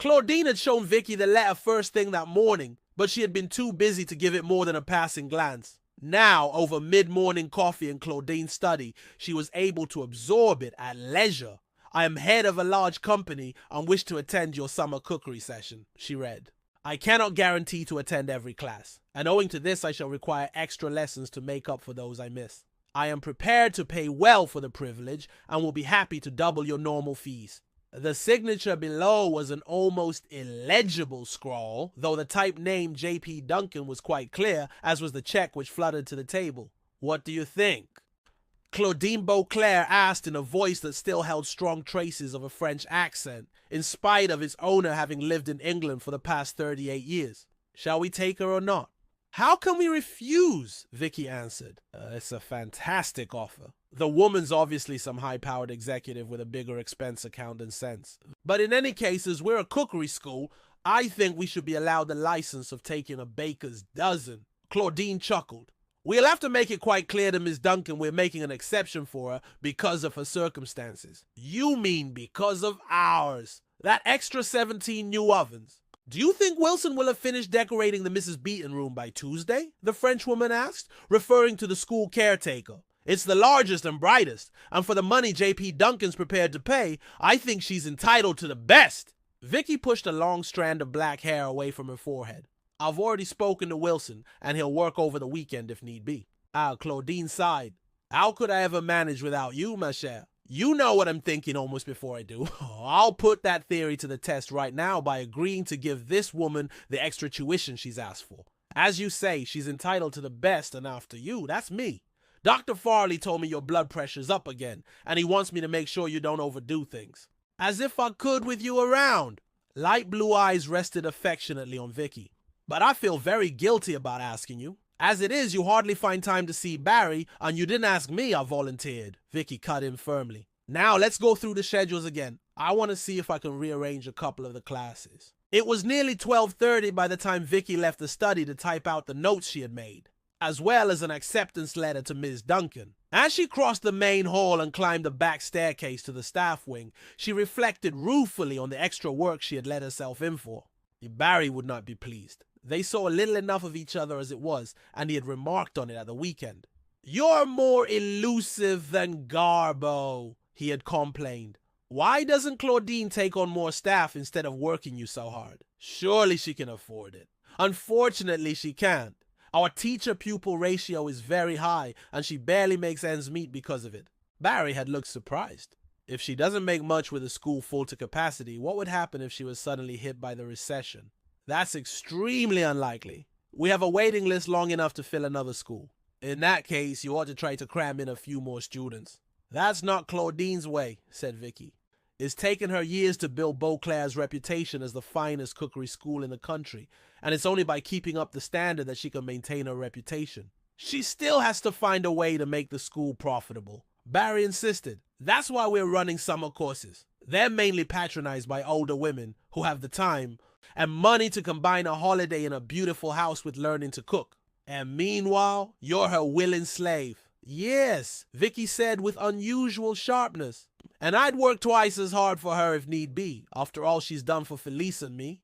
Claudine had shown Vicky the letter first thing that morning, but she had been too busy to give it more than a passing glance. Now, over mid-morning coffee in Claudine's study, she was able to absorb it at leisure. "I am head of a large company and wish to attend your summer cookery session," she read. "I cannot guarantee to attend every class, and owing to this I shall require extra lessons to make up for those I miss. I am prepared to pay well for the privilege and will be happy to double your normal fees." The signature below was an almost illegible scrawl, though the type name J.P. Duncan was quite clear, as was the check which fluttered to the table. "What do you think?" Claudine Beauclair asked in a voice that still held strong traces of a French accent, in spite of its owner having lived in England for the past 38 years. "Shall we take her or not?" "How can we refuse?" Vicky answered. It's a fantastic offer. The woman's obviously some high-powered executive with a bigger expense account than sense. But in any case, as we're a cookery school, I think we should be allowed the license of taking a baker's dozen." Claudine chuckled. "We'll have to make it quite clear to Miss Duncan we're making an exception for her because of her circumstances." "You mean because of ours? That extra 17 new ovens?" "Do you think Wilson will have finished decorating the Mrs. Beaton room by Tuesday?" the Frenchwoman asked, referring to the school caretaker. "It's the largest and brightest, and for the money J.P. Duncan's prepared to pay, I think she's entitled to the best." Vicky pushed a long strand of black hair away from her forehead. "I've already spoken to Wilson, and he'll work over the weekend if need be." Claudine sighed. "How could I ever manage without you, ma chère? You know what I'm thinking almost before I do. I'll put that theory to the test right now by agreeing to give this woman the extra tuition she's asked for. As you say, she's entitled to the best, and after you, that's me. Dr. Farley told me your blood pressure's up again, and he wants me to make sure you don't overdo things." "As if I could with you around." Light blue eyes rested affectionately on Vicky. "But I feel very guilty about asking you. As it is, you hardly find time to see Barry, and you didn't ask me, I volunteered." Vicky cut in firmly. "Now let's go through the schedules again. I want to see if I can rearrange a couple of the classes." It was nearly 12:30 by the time Vicky left the study to type out the notes she had made, as well as an acceptance letter to Ms. Duncan. As she crossed the main hall and climbed the back staircase to the staff wing, she reflected ruefully on the extra work she had let herself in for. Barry would not be pleased. They saw little enough of each other as it was, and he had remarked on it at the weekend. "You're more elusive than Garbo," he had complained. "Why doesn't Claudine take on more staff instead of working you so hard? Surely she can afford it." "Unfortunately, she can't. Our teacher-pupil ratio is very high, and she barely makes ends meet because of it." Barry had looked surprised. If she doesn't make much with a school full to capacity, what would happen if she was suddenly hit by the recession? "That's extremely unlikely. We have a waiting list long enough to fill another school. In that case, you ought to try to cram in a few more students." "That's not Claudine's way," said Vicky. "It's taken her years to build Beauclair's reputation as the finest cookery school in the country, and it's only by keeping up the standard that she can maintain her reputation. She still has to find a way to make the school profitable." Barry insisted. "That's why we're running summer courses. They're mainly patronized by older women who have the time and money to combine a holiday in a beautiful house with learning to cook. And meanwhile, you're her willing slave." "Yes," Vicky said with unusual sharpness. "And I'd work twice as hard for her if need be, after all she's done for Felice and me."